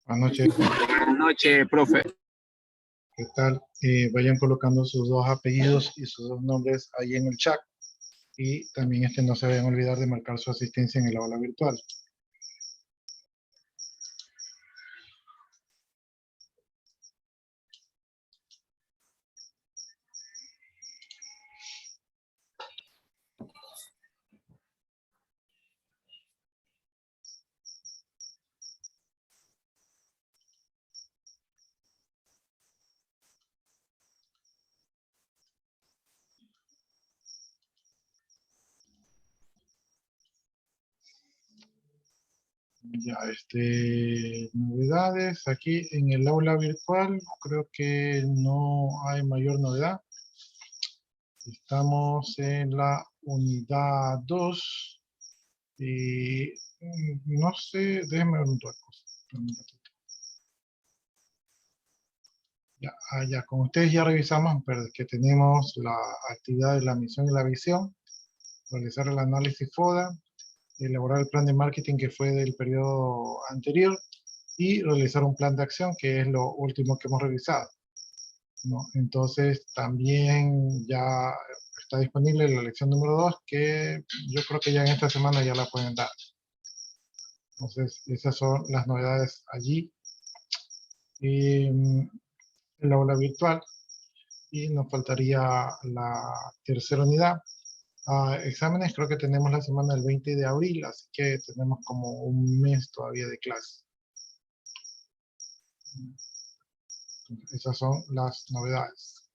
Buenas noches. Buenas noches, profe. ¿Qué tal? Vayan colocando sus dos apellidos y sus dos nombres ahí en el chat. Y también no se vayan a olvidar de marcar su asistencia en el aula virtual. Ya, novedades aquí en el aula virtual, creo que no hay mayor novedad. Estamos en la unidad 2 y no sé, déjenme ver un poco. Ya, con ustedes ya revisamos, pero que tenemos la actividad de la misión y la visión, realizar el análisis FODA, elaborar el plan de marketing que fue del periodo anterior y realizar un plan de acción, que es lo último que hemos revisado, ¿no? Entonces, también ya está disponible la lección número 2, que yo creo que ya en esta semana ya la pueden dar. Entonces, esas son las novedades allí. El aula virtual. Y nos faltaría la tercera unidad. Exámenes creo que tenemos la semana del 20 de abril, así que tenemos como un mes todavía de clase. Esas son las novedades.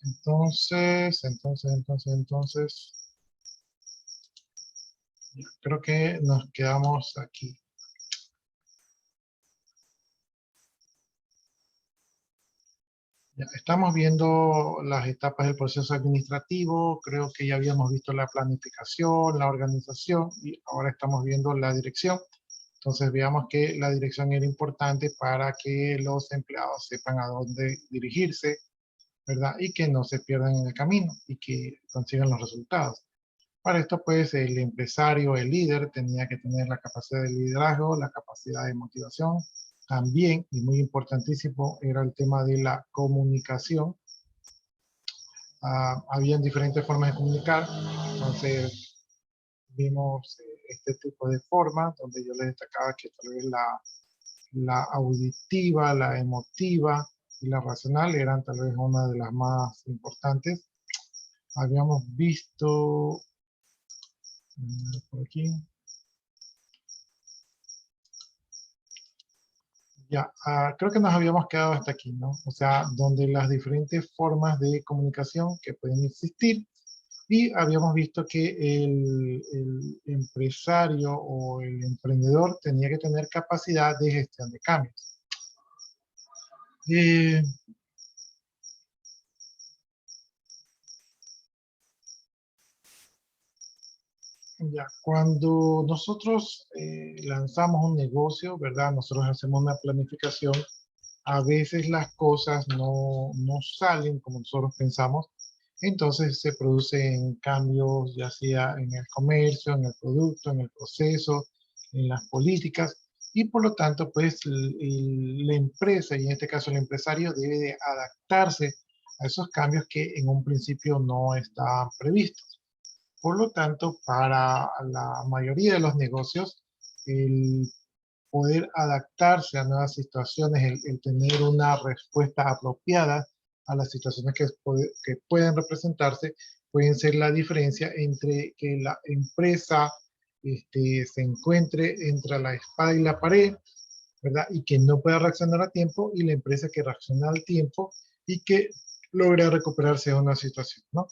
Entonces, creo que nos quedamos aquí. Ya, estamos viendo las etapas del proceso administrativo, creo que ya habíamos visto la planificación, la organización y ahora estamos viendo la dirección. Entonces veamos que la dirección era importante para que los empleados sepan a dónde dirigirse, ¿verdad? Y que no se pierdan en el camino y que consigan los resultados. Para esto, pues, el empresario, el líder, tenía que tener la capacidad de liderazgo, la capacidad de motivación. También, y muy importantísimo, era el tema de la comunicación. Habían diferentes formas de comunicar, entonces vimos este tipo de formas, donde yo les destacaba que tal vez la auditiva, la emotiva y la racional eran tal vez una de las más importantes. Habíamos visto por aquí. Ya, creo que nos habíamos quedado hasta aquí, ¿no? O sea, donde las diferentes formas de comunicación que pueden existir, y habíamos visto que el empresario o el emprendedor tenía que tener capacidad de gestión de cambios. Ya, cuando nosotros lanzamos un negocio, ¿verdad? Nosotros hacemos una planificación. A veces las cosas no salen como nosotros pensamos. Entonces se producen cambios, ya sea en el comercio, en el producto, en el proceso, en las políticas. Y por lo tanto, pues la empresa, y en este caso el empresario, debe de adaptarse a esos cambios que en un principio no estaban previstos. Por lo tanto, para la mayoría de los negocios, el poder adaptarse a nuevas situaciones, el tener una respuesta apropiada a las situaciones que pueden representarse, pueden ser la diferencia entre que la empresa se encuentre entre la espada y la pared, ¿verdad? Y que no pueda reaccionar a tiempo, y la empresa que reacciona al tiempo y que logra recuperarse de una situación, ¿no?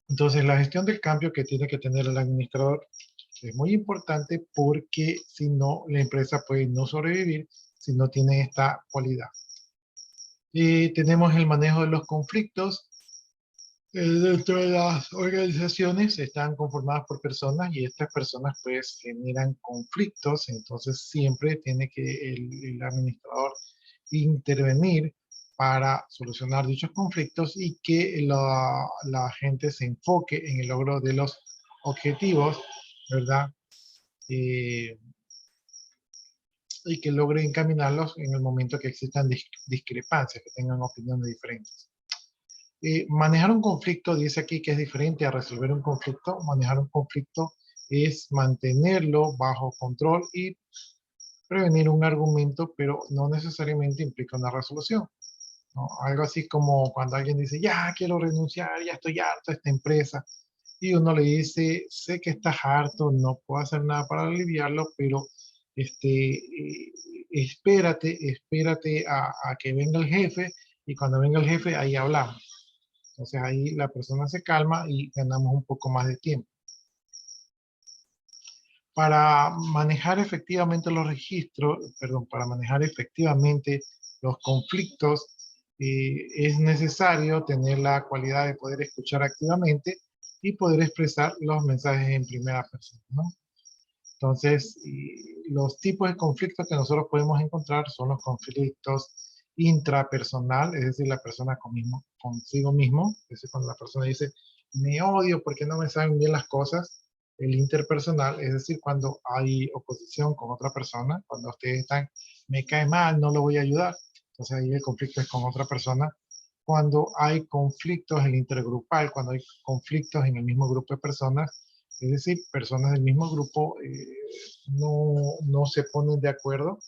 Entonces, la gestión del cambio que tiene que tener el administrador es muy importante, porque si no, la empresa puede no sobrevivir si no tiene esta cualidad. Tenemos el manejo de los conflictos. Dentro de las organizaciones están conformadas por personas, y estas personas pues generan conflictos. Entonces siempre tiene que el administrador intervenir para solucionar dichos conflictos y que la gente se enfoque en el logro de los objetivos, ¿verdad? Eh, y que logre encaminarlos en el momento que existan discrepancias, que tengan opiniones diferentes. Manejar un conflicto, dice aquí que es diferente a resolver un conflicto. Manejar un conflicto es mantenerlo bajo control y prevenir un argumento, pero no necesariamente implica una resolución, ¿no? Algo así como cuando alguien dice, ya quiero renunciar, ya estoy harto de esta empresa, y uno le dice, sé que estás harto, no puedo hacer nada para aliviarlo, pero espérate a que venga el jefe, y cuando venga el jefe, ahí hablamos. Entonces ahí la persona se calma y ganamos un poco más de tiempo. Para manejar efectivamente los registros, perdón, para manejar efectivamente los conflictos, es necesario tener la cualidad de poder escuchar activamente y poder expresar los mensajes en primera persona, ¿no? Entonces, los tipos de conflictos que nosotros podemos encontrar son los conflictos intrapersonal, es decir, la persona consigo mismo, es decir, cuando la persona dice, me odio porque no me saben bien las cosas. El interpersonal, es decir, cuando hay oposición con otra persona, cuando ustedes están, me cae mal, no lo voy a ayudar. Entonces ahí el conflicto es con otra persona. Cuando hay conflictos, el intergrupal, cuando hay conflictos en el mismo grupo de personas, es decir, personas del mismo grupo no se ponen de acuerdo,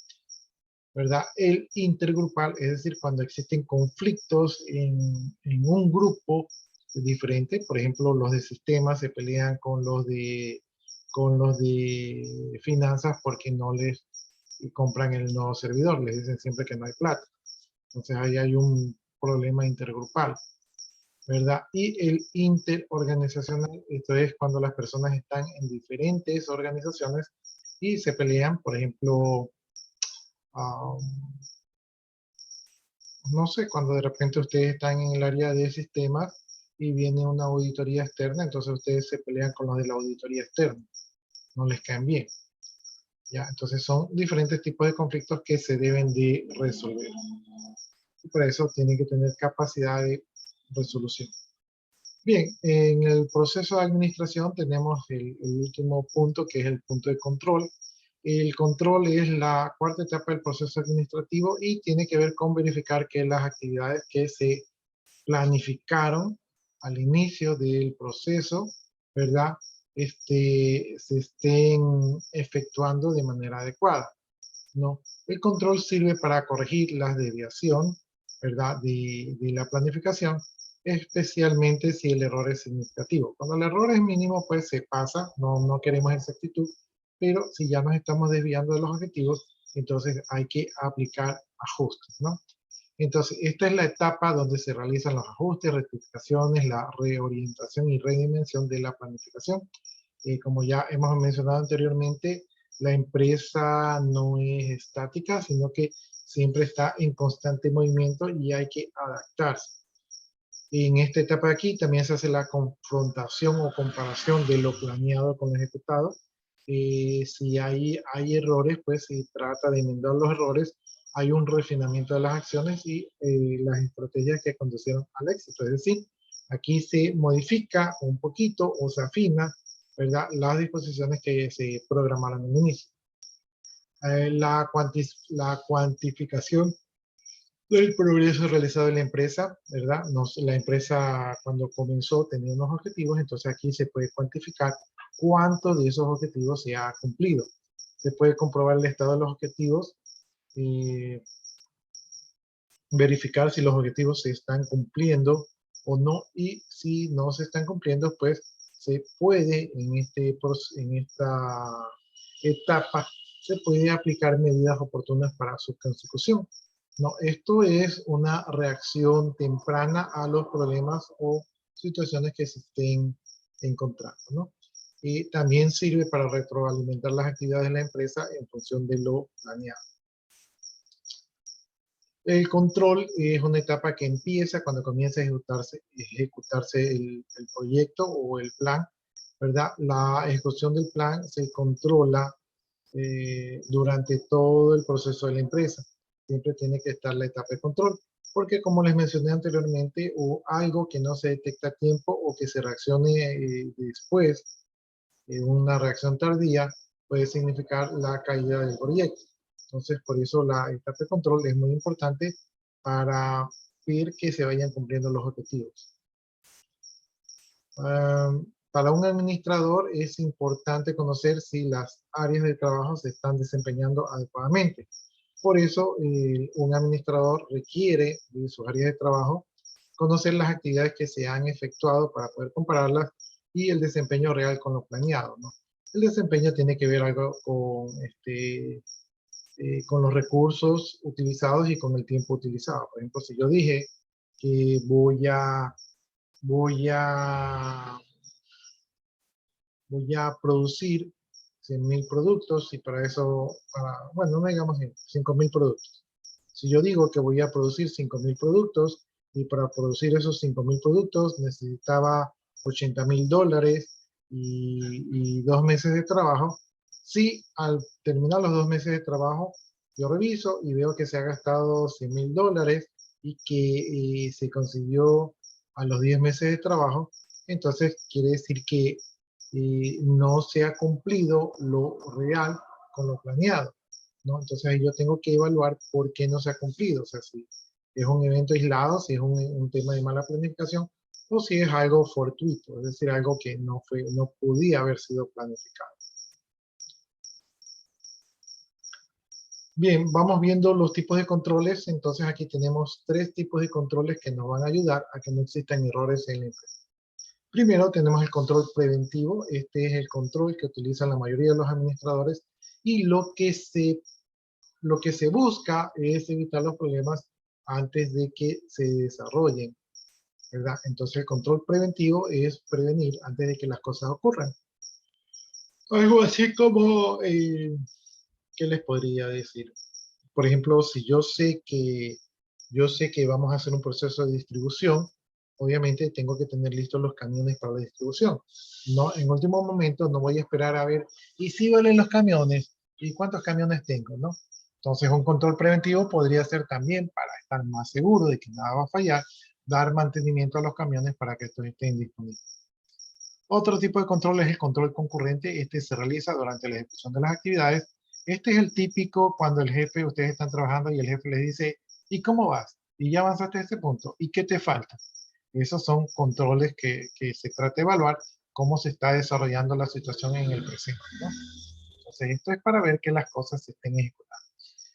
¿verdad? El intergrupal, es decir, cuando existen conflictos en un grupo diferente, por ejemplo, los de sistemas se pelean con los de finanzas porque no les compran el nuevo servidor, les dicen siempre que no hay plata. Entonces ahí hay un problema intergrupal, ¿verdad? Y el interorganizacional, esto es cuando las personas están en diferentes organizaciones y se pelean, por ejemplo, um, no sé, cuando de repente ustedes están en el área de sistemas y viene una auditoría externa, entonces ustedes se pelean con los de la auditoría externa, no les caen bien, ¿ya? Entonces son diferentes tipos de conflictos que se deben de resolver. Y por eso tienen que tener capacidad de resolución. Bien, en el proceso de administración tenemos el último punto, que es el punto de control. El control es la cuarta etapa del proceso administrativo y tiene que ver con verificar que las actividades que se planificaron al inicio del proceso, ¿verdad? Se estén efectuando de manera adecuada, ¿no? El control sirve para corregir la desviación, ¿verdad? De la planificación, especialmente si el error es significativo. Cuando el error es mínimo, pues se pasa, no queremos exactitud, pero si ya nos estamos desviando de los objetivos, entonces hay que aplicar ajustes, ¿no? Entonces, esta es la etapa donde se realizan los ajustes, rectificaciones, la reorientación y redimensión de la planificación. Como ya hemos mencionado anteriormente, la empresa no es estática, sino que siempre está en constante movimiento y hay que adaptarse. En esta etapa de aquí también se hace la confrontación o comparación de lo planeado con lo ejecutado. Si hay errores, pues se trata de enmendar los errores. Hay un refinamiento de las acciones y las estrategias que conducieron al éxito. Es decir, aquí se modifica un poquito o se afina, ¿verdad?, las disposiciones que se programaron en el inicio. La cuantificación del progreso realizado en la empresa, ¿verdad? La empresa cuando comenzó tenía unos objetivos, entonces aquí se puede cuantificar cuánto de esos objetivos se ha cumplido. Se puede comprobar el estado de los objetivos, y verificar si los objetivos se están cumpliendo o no, y si no se están cumpliendo, pues se puede en esta etapa, se puede aplicar medidas oportunas para su consecución. No, esto es una reacción temprana a los problemas o situaciones que se estén encontrando, ¿no? Y también sirve para retroalimentar las actividades de la empresa en función de lo planeado. El control es una etapa que empieza cuando comienza a ejecutarse el proyecto o el plan, ¿verdad? La ejecución del plan se controla durante todo el proceso de la empresa. siempre tiene que estar la etapa de control, porque como les mencioné anteriormente, o algo que no se detecta a tiempo o que se reaccione después, una reacción tardía, puede significar la caída del proyecto. Entonces, por eso la etapa de control es muy importante para ver que se vayan cumpliendo los objetivos. Para un administrador es importante conocer si las áreas de trabajo se están desempeñando adecuadamente. Por eso, un administrador requiere de sus áreas de trabajo conocer las actividades que se han efectuado para poder compararlas y el desempeño real con lo planeado, ¿no? El desempeño tiene que ver algo con los recursos utilizados y con el tiempo utilizado. Por ejemplo, si yo dije que voy a producir 100.000 productos y para eso, bueno, no digamos 5.000 productos. Si yo digo que voy a producir 5.000 productos y para producir esos 5.000 productos necesitaba $80.000 y 2 meses de trabajo, si al terminar los 2 meses de trabajo yo reviso y veo que se ha gastado $100.000 y que se consiguió a los 10 meses de trabajo, entonces quiere decir que no se ha cumplido lo real con lo planeado, ¿no? Entonces ahí yo tengo que evaluar por qué no se ha cumplido, o sea, si es un evento aislado, si es un tema de mala planificación, o si es algo fortuito, es decir, algo que no podía haber sido planificado. Bien, vamos viendo los tipos de controles. Entonces aquí tenemos 3 tipos de controles que nos van a ayudar a que no existan errores en la empresa. Primero tenemos el control preventivo. Este es el control que utilizan la mayoría de los administradores y lo que se busca es evitar los problemas antes de que se desarrollen, ¿verdad? Entonces el control preventivo es prevenir antes de que las cosas ocurran. Algo así como, ¿qué les podría decir? Por ejemplo, si yo sé que vamos a hacer un proceso de distribución, obviamente tengo que tener listos los camiones para la distribución. No, en último momento no voy a esperar a ver, ¿y si valen los camiones? ¿Y cuántos camiones tengo? ¿No? Entonces un control preventivo podría ser también, para estar más seguro de que nada va a fallar, dar mantenimiento a los camiones para que estos estén disponibles. Otro tipo de control es el control concurrente. Este se realiza durante la ejecución de las actividades. Este es el típico cuando el jefe, ustedes están trabajando y el jefe les dice, ¿y cómo vas? ¿Y ya avanzaste a este punto? ¿Y qué te falta? Esos son controles que se trata de evaluar cómo se está desarrollando la situación en el presente, ¿no? Entonces, esto es para ver que las cosas se estén ejecutando.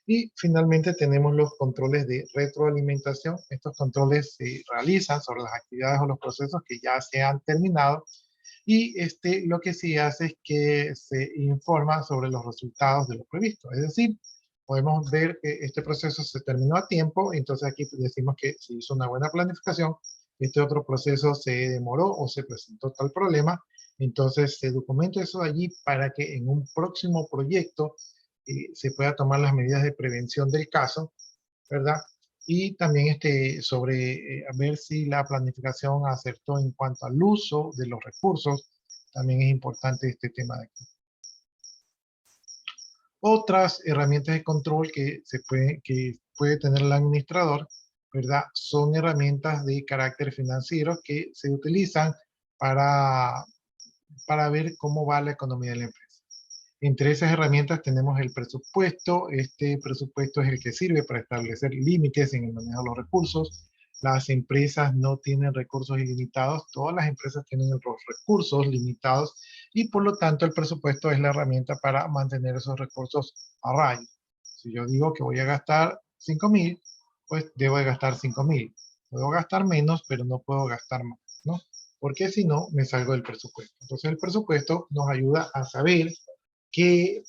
Y finalmente tenemos los controles de retroalimentación. Estos controles se realizan sobre las actividades o los procesos que ya se han terminado y lo que sí hace es que se informa sobre los resultados de lo previsto. Es decir, podemos ver que este proceso se terminó a tiempo, entonces aquí decimos que se hizo una buena planificación, este otro proceso se demoró o se presentó tal problema, entonces se documenta eso allí para que en un próximo proyecto se pueda tomar las medidas de prevención del caso, ¿verdad? Y también sobre a ver si la planificación acertó en cuanto al uso de los recursos. También es importante este tema de aquí. Otras herramientas de control que puede tener el administrador, ¿verdad? Son herramientas de carácter financiero que se utilizan para ver cómo va la economía de la empresa. Entre esas herramientas tenemos el presupuesto. Este presupuesto es el que sirve para establecer límites en el manejo de los recursos. Las empresas no tienen recursos ilimitados, todas las empresas tienen los recursos limitados y por lo tanto el presupuesto es la herramienta para mantener esos recursos a raya. Si yo digo que voy a gastar 5.000, pues debo de gastar 5.000. Puedo gastar menos, pero no puedo gastar más, ¿no? Porque si no, me salgo del presupuesto. Entonces el presupuesto nos ayuda a saber qué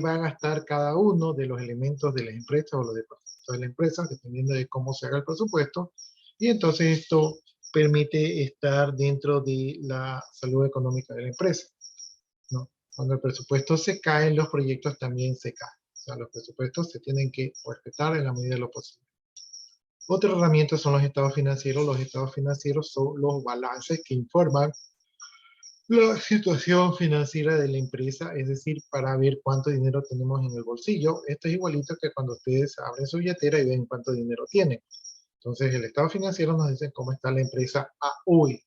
va a gastar cada uno de los elementos de la empresa o los departamentos de la empresa, dependiendo de cómo se haga el presupuesto. Y entonces esto permite estar dentro de la salud económica de la empresa, ¿no? Cuando el presupuesto se cae, los proyectos también se caen. O sea, los presupuestos se tienen que respetar en la medida de lo posible. Otra herramienta son los estados financieros. Los estados financieros son los balances que informan la situación financiera de la empresa, es decir, para ver cuánto dinero tenemos en el bolsillo. Esto es igualito que cuando ustedes abren su billetera y ven cuánto dinero tienen. Entonces, el estado financiero nos dice cómo está la empresa a hoy,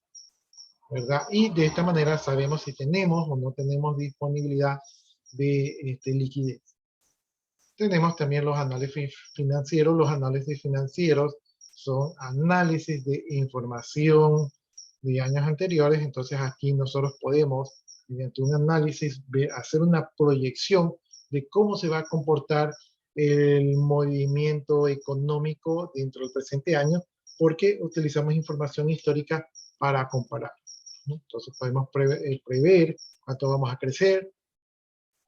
¿verdad? Y de esta manera sabemos si tenemos o no tenemos disponibilidad de liquidez. Tenemos también los análisis financieros. Los análisis financieros son análisis de información de años anteriores. Entonces aquí nosotros podemos, mediante un análisis, hacer una proyección de cómo se va a comportar el movimiento económico dentro del presente año, porque utilizamos información histórica para comparar, ¿no? Entonces podemos prever cuánto vamos a crecer,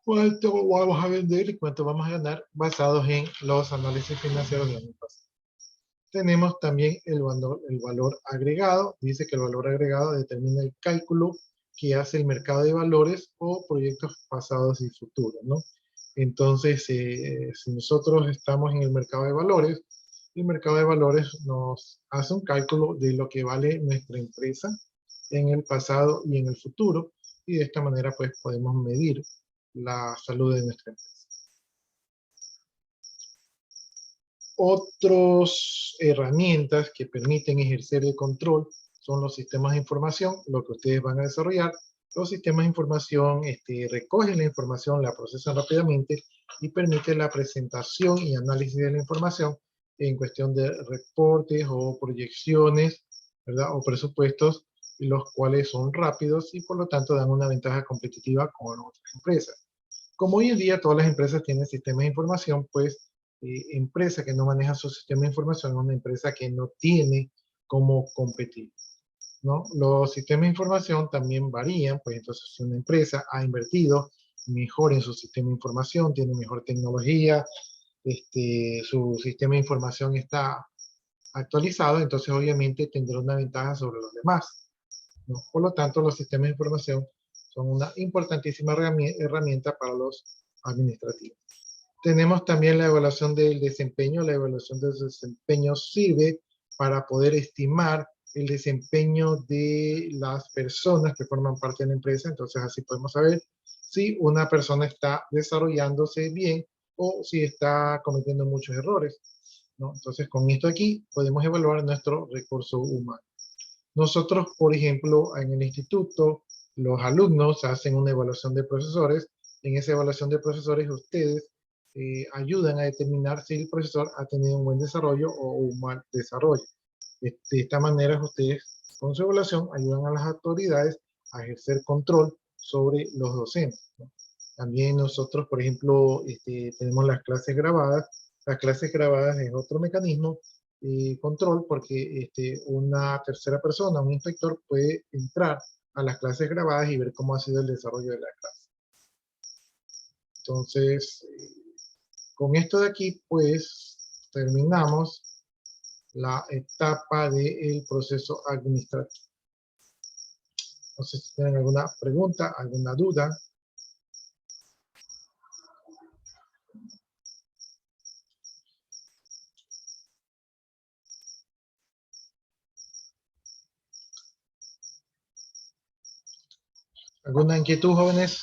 cuánto vamos a vender y cuánto vamos a ganar basados en los análisis financieros del año pasado. Tenemos también el valor agregado. Dice que el valor agregado determina el cálculo que hace el mercado de valores o proyectos pasados y futuros, ¿no? Entonces, si nosotros estamos en el mercado de valores nos hace un cálculo de lo que vale nuestra empresa en el pasado y en el futuro, y de esta manera pues podemos medir la salud de nuestra empresa. Otras herramientas que permiten ejercer el control son los sistemas de información, lo que ustedes van a desarrollar. Los sistemas de información recogen la información, la procesan rápidamente y permiten la presentación y análisis de la información en cuestión de reportes o proyecciones, ¿verdad? O presupuestos, los cuales son rápidos y por lo tanto dan una ventaja competitiva con otras empresas. Como hoy en día todas las empresas tienen sistemas de información, pues empresa que no maneja su sistema de información es una empresa que no tiene cómo competir, ¿no? Los sistemas de información también varían, pues entonces si una empresa ha invertido mejor en su sistema de información, tiene mejor tecnología, su sistema de información está actualizado, entonces obviamente tendrá una ventaja sobre los demás, ¿no? Por lo tanto, los sistemas de información son una importantísima herramienta para los administrativos. Tenemos también la evaluación del desempeño. La evaluación del desempeño sirve para poder estimar el desempeño de las personas que forman parte de la empresa. Entonces así podemos saber si una persona está desarrollándose bien o si está cometiendo muchos errores, ¿no? Entonces con esto aquí podemos evaluar nuestro recurso humano. Nosotros, por ejemplo, en el instituto, los alumnos hacen una evaluación de profesores. En esa evaluación de profesores, ustedes ayudan a determinar si el profesor ha tenido un buen desarrollo o un mal desarrollo. De esta manera, ustedes, con su evaluación, ayudan a las autoridades a ejercer control sobre los docentes, ¿no? También nosotros, por ejemplo, tenemos las clases grabadas. Las clases grabadas es otro mecanismo control porque una tercera persona, un inspector, puede entrar a las clases grabadas y ver cómo ha sido el desarrollo de la clase. Entonces, con esto de aquí, pues, terminamos la etapa del proceso administrativo. No sé si tienen alguna pregunta, alguna duda. ¿Alguna inquietud, jóvenes?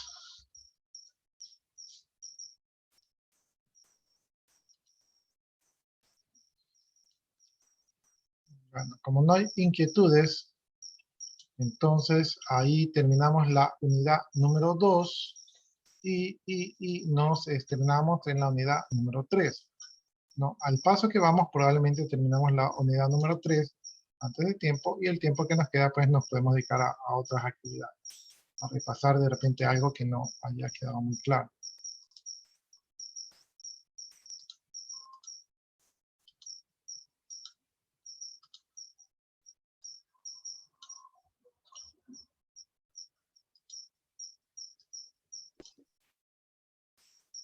Bueno, como no hay inquietudes, entonces ahí terminamos la unidad número 2 y nos estrenamos en la unidad número 3, ¿no? Al paso que vamos, probablemente terminamos la unidad número 3 antes de tiempo, y el tiempo que nos queda, pues nos podemos dedicar a otras actividades, a repasar de repente algo que no haya quedado muy claro.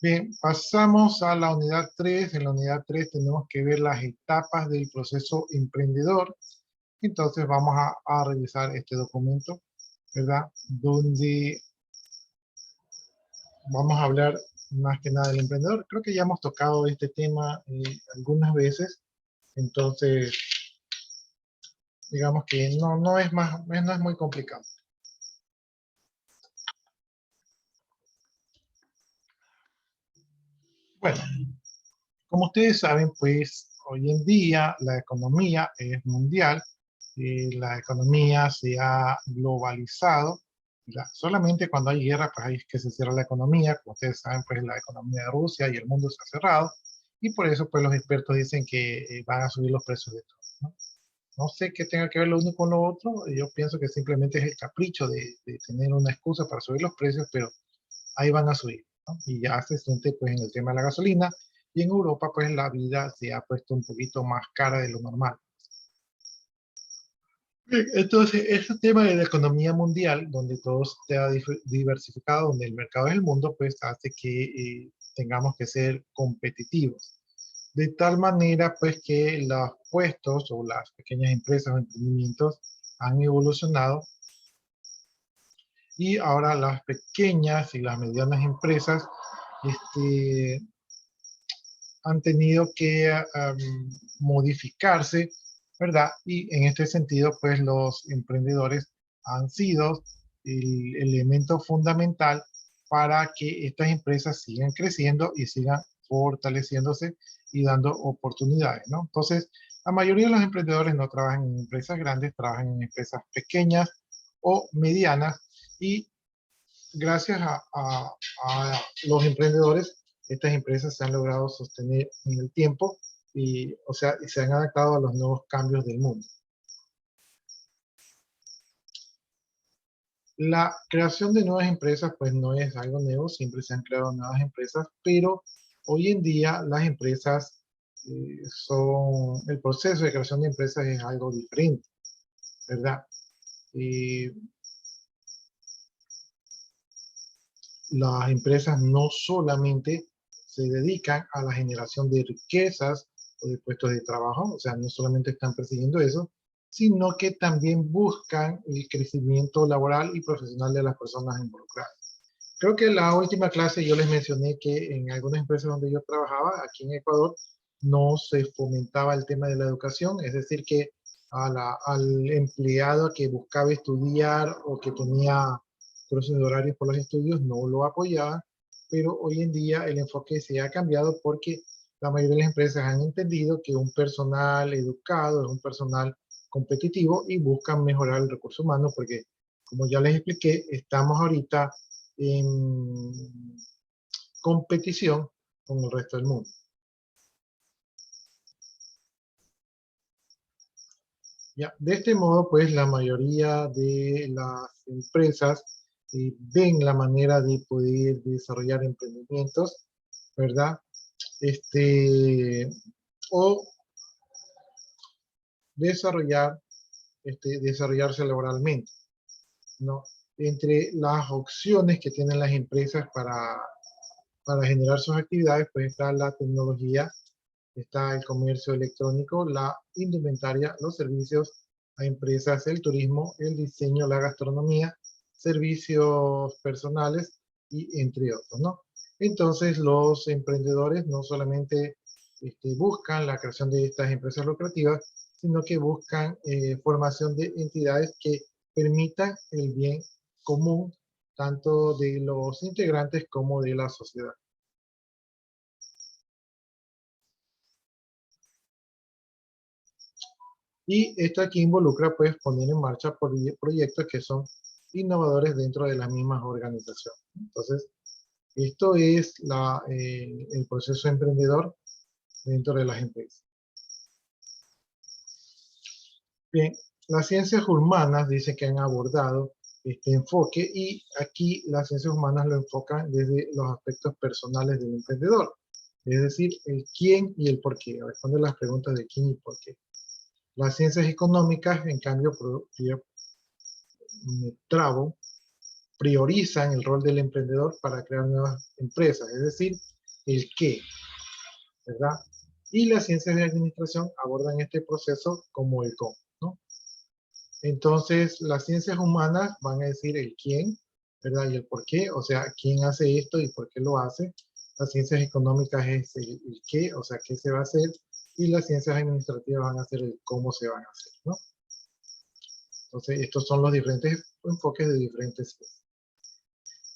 Bien, pasamos a la unidad 3. En la unidad 3 tenemos que ver las etapas del proceso emprendedor. Entonces vamos a revisar este documento, ¿verdad? Donde vamos a hablar más que nada del emprendedor. Creo que ya hemos tocado este tema algunas veces. Entonces, digamos que no es muy complicado. Bueno, como ustedes saben, pues hoy en día la economía es mundial, la economía se ha globalizado, ¿verdad? Solamente cuando hay guerra, pues ahí es que se cierra la economía. Como ustedes saben, pues la economía de Rusia y el mundo se ha cerrado, y por eso pues los expertos dicen que van a subir los precios de todo, ¿no? No sé qué tenga que ver lo uno con lo otro, yo pienso que simplemente es el capricho de tener una excusa para subir los precios, pero ahí van a subir, ¿no? Y ya se siente pues en el tema de la gasolina, y en Europa pues la vida se ha puesto un poquito más cara de lo normal. Bien, entonces, ese tema de la economía mundial, donde todo está diversificado, donde el mercado es el mundo, pues hace que tengamos que ser competitivos. De tal manera, pues, que los puestos o las pequeñas empresas o emprendimientos han evolucionado, y ahora las pequeñas y las medianas empresas este, han tenido que modificarse, ¿verdad? Y en este sentido, pues los emprendedores han sido el elemento fundamental para que estas empresas sigan creciendo y sigan fortaleciéndose y dando oportunidades, ¿no? Entonces, la mayoría de los emprendedores no trabajan en empresas grandes, trabajan en empresas pequeñas o medianas, y gracias a los emprendedores, estas empresas se han logrado sostener en el tiempo y, o sea, y se han adaptado a los nuevos cambios del mundo. La creación de nuevas empresas, pues no es algo nuevo, siempre se han creado nuevas empresas, pero hoy en día las empresas el proceso de creación de empresas es algo diferente, ¿verdad? Eh, las empresas no solamente se dedican a la generación de riquezas o de puestos de trabajo, o sea, no solamente están persiguiendo eso, sino que también buscan el crecimiento laboral y profesional de las personas involucradas. Creo que en la última clase yo les mencioné que en algunas empresas donde yo trabajaba, aquí en Ecuador, no se fomentaba el tema de la educación, es decir, que al empleado que buscaba estudiar o que tenía cruces de horarios por los estudios no lo apoyaban, pero hoy en día el enfoque se ha cambiado porque la mayoría de las empresas han entendido que un personal educado es un personal competitivo y buscan mejorar el recurso humano porque, como ya les expliqué, estamos ahorita en competición con el resto del mundo. Ya, de este modo, pues la mayoría de las empresas ven la manera de poder desarrollar emprendimientos, ¿verdad? Este, o desarrollar, desarrollarse laboralmente, ¿no? Entre las opciones que tienen las empresas para generar sus actividades, pues está la tecnología, está el comercio electrónico, la indumentaria, los servicios a empresas, el turismo, el diseño, la gastronomía, servicios personales y entre otros, ¿no? Entonces los emprendedores no solamente buscan la creación de estas empresas lucrativas, sino que buscan formación de entidades que permitan el bien común tanto de los integrantes como de la sociedad. Y esto aquí involucra pues poner en marcha proyectos que son innovadores dentro de las mismas organizaciones. Entonces, esto es el proceso emprendedor dentro de las empresas. Bien, las ciencias humanas dicen que han abordado este enfoque, y aquí las ciencias humanas lo enfocan desde los aspectos personales del emprendedor, es decir, el quién y el por qué. Responde las preguntas de quién y por qué. Las ciencias económicas, en cambio, trabo, priorizan el rol del emprendedor para crear nuevas empresas, es decir, el qué, ¿verdad? Y las ciencias de administración abordan este proceso como el cómo, ¿no? Entonces, las ciencias humanas van a decir el quién, ¿verdad? Y el por qué, o sea, quién hace esto y por qué lo hace. Las ciencias económicas es el qué, o sea, qué se va a hacer. Y las ciencias administrativas van a ser el cómo se van a hacer, ¿no? Entonces, estos son los diferentes enfoques de diferentes ciencias.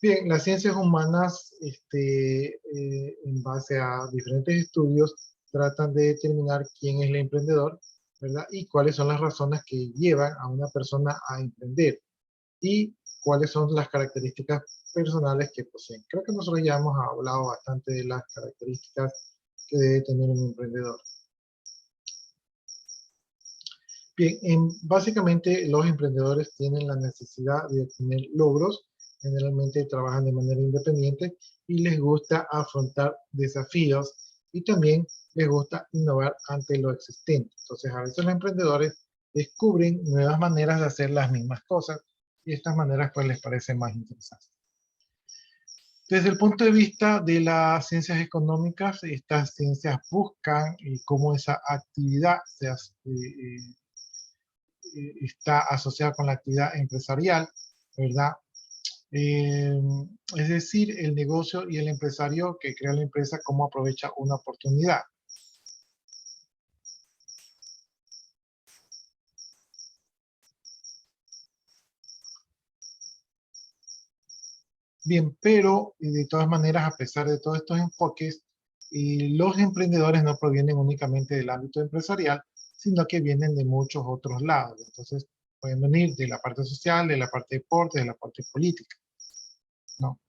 Bien, las ciencias humanas, en base a diferentes estudios, tratan de determinar quién es el emprendedor, ¿verdad? Y cuáles son las razones que llevan a una persona a emprender y cuáles son las características personales que poseen. Creo que nosotros ya hemos hablado bastante de las características que debe tener un emprendedor. Bien, básicamente los emprendedores tienen la necesidad de obtener logros, generalmente trabajan de manera independiente y les gusta afrontar desafíos y también les gusta innovar ante lo existente. Entonces, a veces los emprendedores descubren nuevas maneras de hacer las mismas cosas y estas maneras pues les parecen más interesantes. Desde el punto de vista de las ciencias económicas, estas ciencias buscan cómo esa actividad está asociada con la actividad empresarial, ¿verdad? Eh, es decir, el negocio y el empresario que crea la empresa, cómo aprovecha una oportunidad. Bien, pero de todas maneras, a pesar de todos estos enfoques, los emprendedores no provienen únicamente del ámbito empresarial, sino que vienen de muchos otros lados. Entonces, pueden venir de la parte social, de la parte de deporte, de la parte política, ¿no?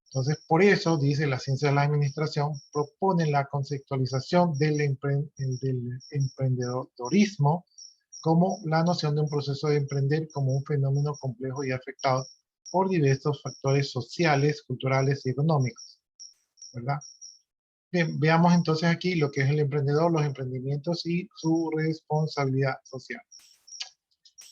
Entonces, por eso, dice la ciencia de la administración, propone la conceptualización del emprendedorismo como la noción de un proceso de emprender como un fenómeno complejo y afectado por diversos factores sociales, culturales y económicos, ¿verdad? Bien, veamos entonces aquí lo que es el emprendedor, los emprendimientos y su responsabilidad social.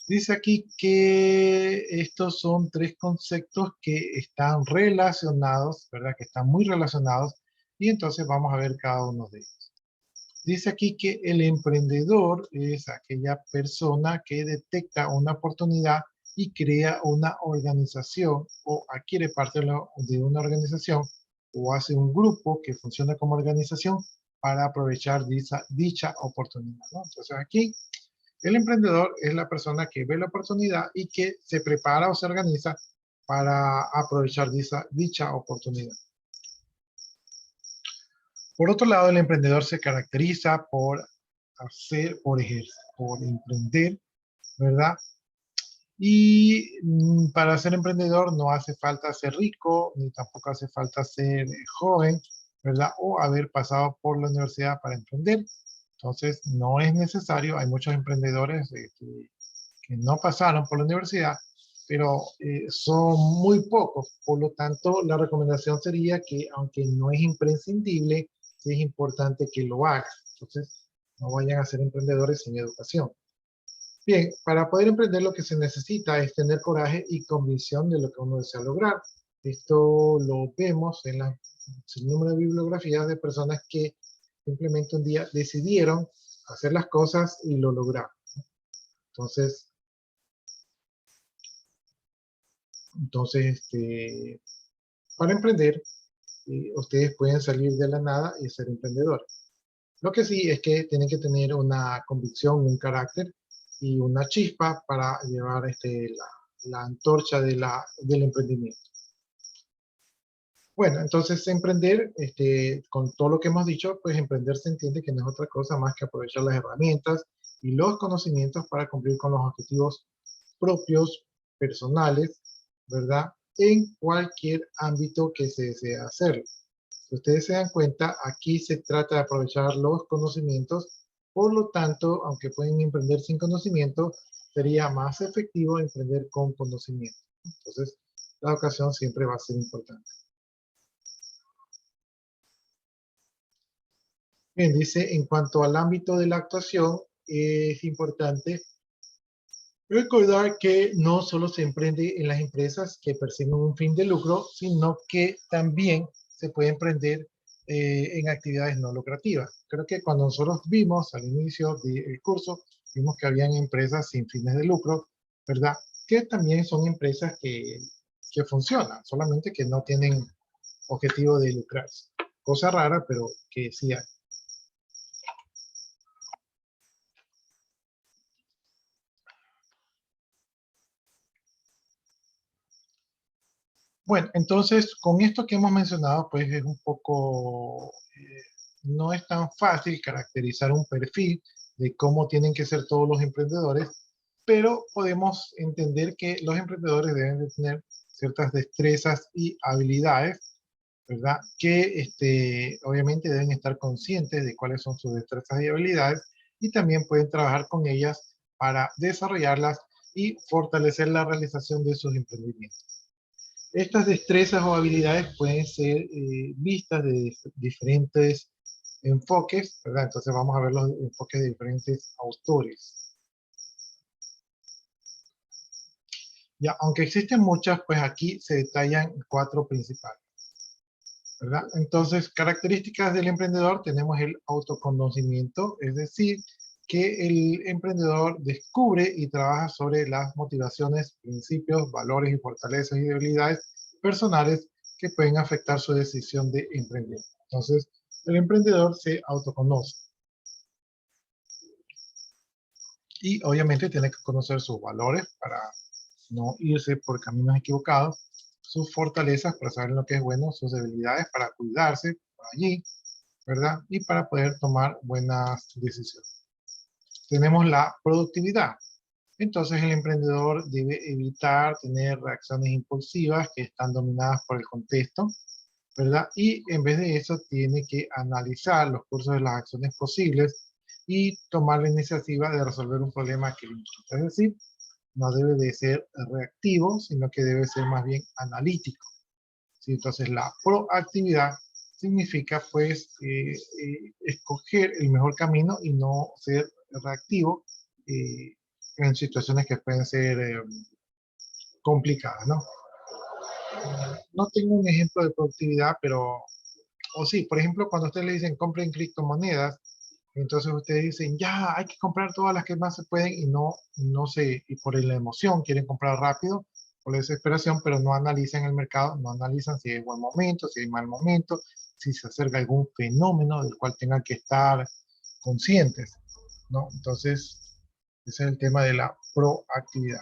Dice aquí que estos son tres conceptos que están relacionados, ¿verdad? Que están muy relacionados y entonces vamos a ver cada uno de ellos. Dice aquí que el emprendedor es aquella persona que detecta una oportunidad y crea una organización o adquiere parte de una organización o hace un grupo que funciona como organización para aprovechar dicha oportunidad, ¿no? Entonces aquí el emprendedor es la persona que ve la oportunidad y que se prepara o se organiza para aprovechar dicha oportunidad. Por otro lado, el emprendedor se caracteriza por por emprender, ¿verdad? Y para ser emprendedor no hace falta ser rico, ni tampoco hace falta ser joven, ¿verdad? O haber pasado por la universidad para emprender. Entonces, no es necesario. Hay muchos emprendedores que no pasaron por la universidad, pero son muy pocos. Por lo tanto, la recomendación sería que, aunque no es imprescindible, es importante que lo hagan. Entonces, no vayan a ser emprendedores sin educación. Bien, para poder emprender lo que se necesita es tener coraje y convicción de lo que uno desea lograr. Esto lo vemos en la sin número de bibliografías de personas que simplemente un día decidieron hacer las cosas y lo lograron. Entonces, entonces, para emprender, ustedes pueden salir de la nada y ser emprendedores. Lo que sí es que tienen que tener una convicción, un carácter y una chispa para llevar la antorcha del emprendimiento. Bueno, entonces emprender, con todo lo que hemos dicho, pues emprender se entiende que no es otra cosa más que aprovechar las herramientas y los conocimientos para cumplir con los objetivos propios, personales, ¿verdad? En cualquier ámbito que se desea hacerlo. Si ustedes se dan cuenta, aquí se trata de aprovechar los conocimientos, por lo tanto, aunque pueden emprender sin conocimiento, sería más efectivo emprender con conocimiento. Entonces, la ocasión siempre va a ser importante. Bien, dice, en cuanto al ámbito de la actuación, es importante recordar que no solo se emprende en las empresas que persiguen un fin de lucro, sino que también se puede emprender en actividades no lucrativas. Creo que cuando nosotros vimos al inicio del curso, vimos que habían empresas sin fines de lucro, ¿verdad? Que también son empresas que funcionan, solamente que no tienen objetivo de lucrarse. Cosa rara, pero que sí hay. Bueno, entonces, con esto que hemos mencionado, pues es un poco, no es tan fácil caracterizar un perfil de cómo tienen que ser todos los emprendedores, pero podemos entender que los emprendedores deben de tener ciertas destrezas y habilidades, ¿verdad? Que obviamente deben estar conscientes de cuáles son sus destrezas y habilidades y también pueden trabajar con ellas para desarrollarlas y fortalecer la realización de sus emprendimientos. Estas destrezas o habilidades pueden ser vistas de diferentes enfoques, ¿verdad? Entonces vamos a ver los enfoques de diferentes autores. Ya, aunque existen muchas, pues aquí se detallan 4 principales, ¿verdad? Entonces, características del emprendedor, tenemos el autoconocimiento, es decir, que el emprendedor descubre y trabaja sobre las motivaciones, principios, valores y fortalezas y debilidades personales que pueden afectar su decisión de emprender. Entonces, el emprendedor se autoconoce y obviamente tiene que conocer sus valores para no irse por caminos equivocados, sus fortalezas para saber lo que es bueno, sus debilidades para cuidarse por allí, ¿verdad? Y para poder tomar buenas decisiones. Tenemos la productividad. Entonces el emprendedor debe evitar tener reacciones impulsivas que están dominadas por el contexto, ¿verdad? Y en vez de eso tiene que analizar los cursos de las acciones posibles y tomar la iniciativa de resolver un problema que le importa. Es decir, no debe de ser reactivo, sino que debe ser más bien analítico. ¿Sí? Entonces la proactividad significa pues escoger el mejor camino y no ser reactivo en situaciones que pueden ser complicadas, ¿no? No tengo un ejemplo de productividad, pero, o sí, por ejemplo, cuando ustedes le dicen compren criptomonedas, entonces ustedes dicen, ya, hay que comprar todas las que más se pueden y no se, y por la emoción quieren comprar rápido, por la desesperación, pero no analizan el mercado, no analizan si hay buen momento, si hay mal momento, si se acerca algún fenómeno del cual tengan que estar conscientes, ¿no? Entonces, ese es el tema de la proactividad.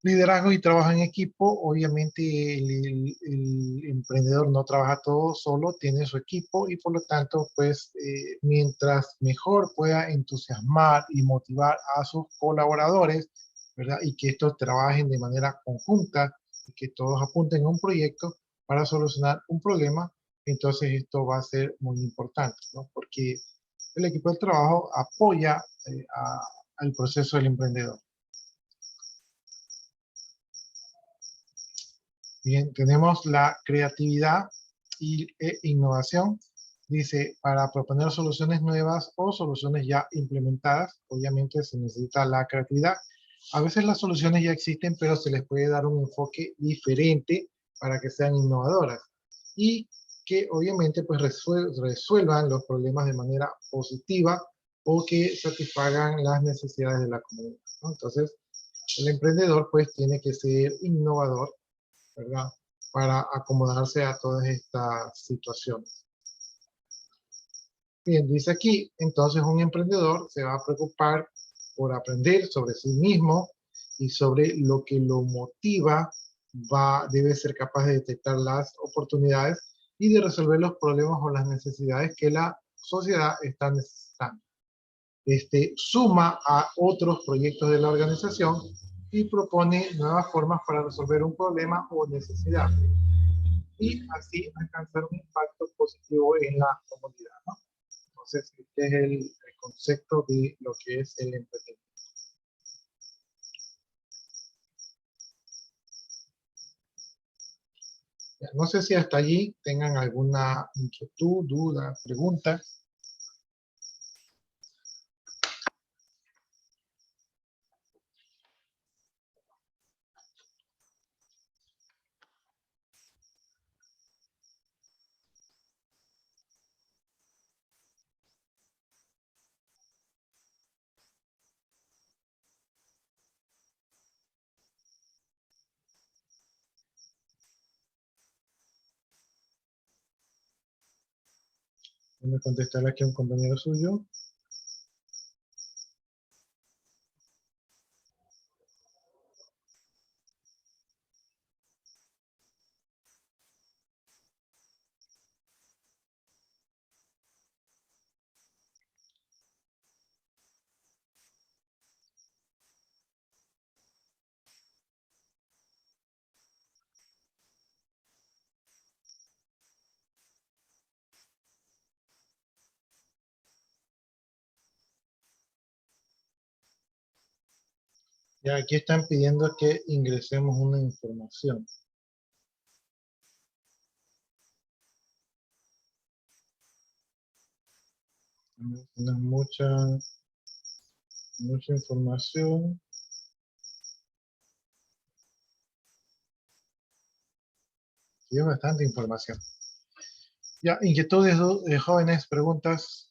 Liderazgo y trabajo en equipo, obviamente el emprendedor no trabaja todo solo, tiene su equipo y por lo tanto, pues mientras mejor pueda entusiasmar y motivar a sus colaboradores, ¿verdad? Y que estos trabajen de manera conjunta y que todos apunten a un proyecto para solucionar un problema, entonces esto va a ser muy importante, ¿no? Porque el equipo de trabajo apoya al proceso del emprendedor. Bien, tenemos la creatividad e innovación. Dice, para proponer soluciones nuevas o soluciones ya implementadas, obviamente se necesita la creatividad. A veces las soluciones ya existen, pero se les puede dar un enfoque diferente para que sean innovadoras y que obviamente pues resuelvan los problemas de manera positiva o que satisfagan las necesidades de la comunidad, ¿no? Entonces, el emprendedor pues tiene que ser innovador, ¿verdad? Para acomodarse a todas estas situaciones. Bien, dice aquí, entonces un emprendedor se va a preocupar por aprender sobre sí mismo y sobre lo que lo motiva, debe ser capaz de detectar las oportunidades y de resolver los problemas o las necesidades que la sociedad está necesitando. Suma a otros proyectos de la organización y propone nuevas formas para resolver un problema o necesidad y así alcanzar un impacto positivo en la comunidad, ¿no? Entonces, este es el concepto de lo que es el emprendimiento. Ya, no sé si hasta allí tengan alguna inquietud, duda, pregunta. Voy a contestar aquí a un compañero suyo. Ya aquí están pidiendo que ingresemos una información. No es mucha información. Sí, es bastante información. Ya, inquietudes de jóvenes, preguntas.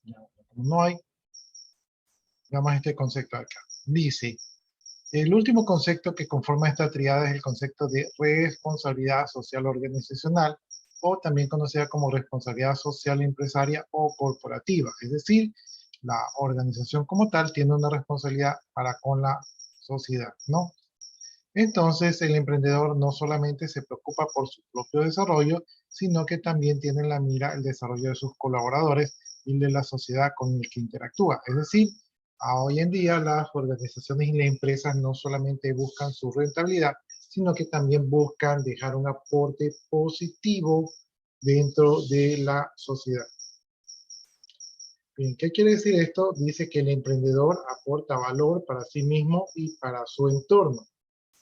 Ya, como no hay, veamos este concepto acá. Dice, el último concepto que conforma esta triada es el concepto de responsabilidad social organizacional, o también conocida como responsabilidad social empresaria o corporativa. Es decir, la organización como tal tiene una responsabilidad para con la sociedad, ¿no? Entonces, el emprendedor no solamente se preocupa por su propio desarrollo, sino que también tiene en la mira el desarrollo de sus colaboradores y de la sociedad con el que interactúa. Es decir, hoy en día las organizaciones y las empresas no solamente buscan su rentabilidad, sino que también buscan dejar un aporte positivo dentro de la sociedad. Bien, ¿qué quiere decir esto? Dice que el emprendedor aporta valor para sí mismo y para su entorno.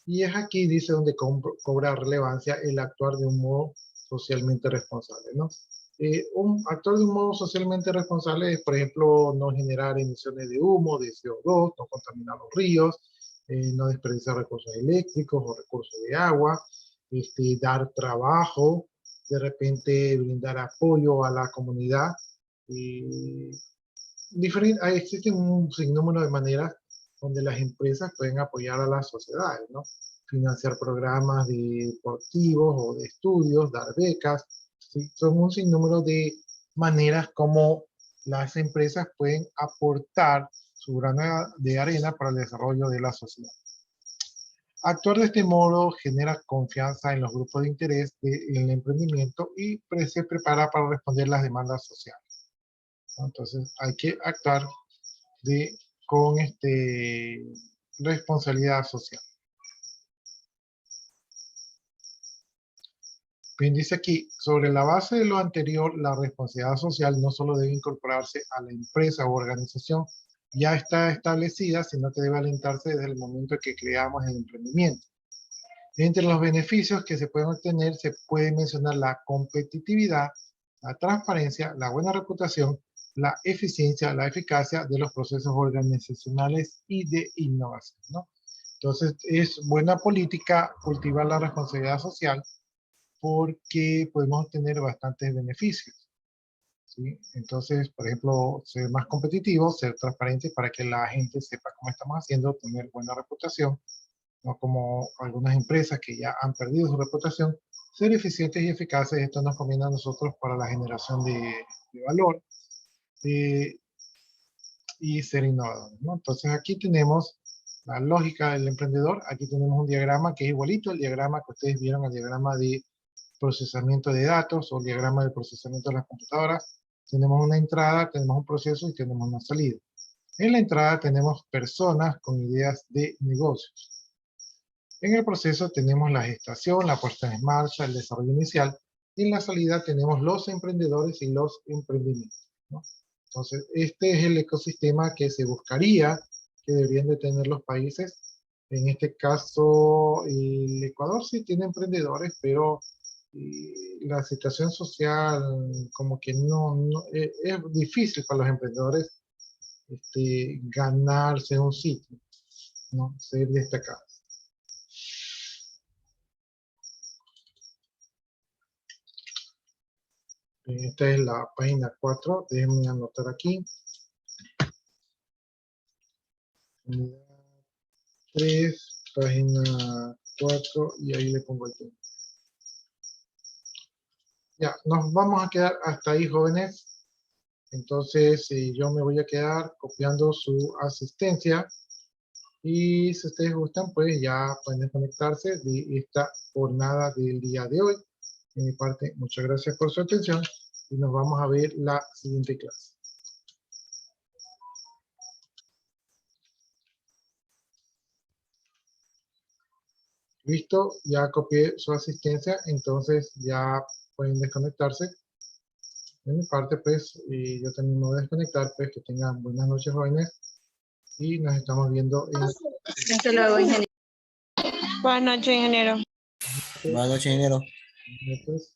Y es aquí, dice, donde cobra relevancia el actuar de un modo socialmente responsable, ¿no? Actuar de un modo socialmente responsable es, por ejemplo, no generar emisiones de humo, de CO2, no contaminar los ríos, no desperdiciar recursos eléctricos o recursos de agua, dar trabajo, de repente brindar apoyo a la comunidad. Existen un sinnúmero de maneras donde las empresas pueden apoyar a las sociedades, ¿no? Financiar programas deportivos o de estudios, dar becas, ¿sí? Son un sinnúmero de maneras como las empresas pueden aportar su grano de arena para el desarrollo de la sociedad. Actuar de este modo genera confianza en los grupos de interés del emprendimiento y se prepara para responder las demandas sociales, ¿no? Entonces hay que actuar con responsabilidad social. Bien, dice aquí, sobre la base de lo anterior, la responsabilidad social no solo debe incorporarse a la empresa o organización ya está establecida, sino que debe alentarse desde el momento en que creamos el emprendimiento. Entre los beneficios que se pueden obtener, se puede mencionar la competitividad, la transparencia, la buena reputación, la eficiencia, la eficacia de los procesos organizacionales y de innovación, ¿no? Entonces, es buena política cultivar la responsabilidad social porque podemos obtener bastantes beneficios, ¿sí? Entonces, por ejemplo, ser más competitivos, ser transparentes para que la gente sepa cómo estamos haciendo, tener buena reputación, no como algunas empresas que ya han perdido su reputación, ser eficientes y eficaces. Esto nos conviene a nosotros para la generación de valor eh, y ser innovadores, ¿no? Entonces aquí tenemos la lógica del emprendedor. Aquí tenemos un diagrama que es igualito al diagrama que ustedes vieron, el diagrama de procesamiento de datos o el diagrama de procesamiento de las computadoras. Tenemos una entrada, tenemos un proceso y tenemos una salida. En la entrada tenemos personas con ideas de negocios. En el proceso tenemos la gestación, la puesta en marcha, el desarrollo inicial. Y en la salida tenemos los emprendedores y los emprendimientos, ¿no? Entonces, este es el ecosistema que se buscaría, que deberían de tener los países. En este caso, el Ecuador sí tiene emprendedores, pero la situación social como que es difícil para los emprendedores ganarse un sitio, ¿no? Ser destacados. Esta es la página 4, déjenme anotar aquí. 3, página 4, y ahí le pongo el tema. Ya, nos vamos a quedar hasta ahí, jóvenes. Entonces, yo me voy a quedar copiando su asistencia. Y si ustedes gustan, pues ya pueden desconectarse de esta jornada del día de hoy. De mi parte, muchas gracias por su atención y nos vamos a ver la siguiente clase. Listo, ya copié su asistencia, entonces ya pueden desconectarse. De mi parte, pues, yo también me voy a desconectar, pues, que tengan buenas noches, jóvenes, y nos estamos viendo en... Hasta luego, ingeniero. Buenas noches, ingeniero. Buenas noches, ingeniero. pues,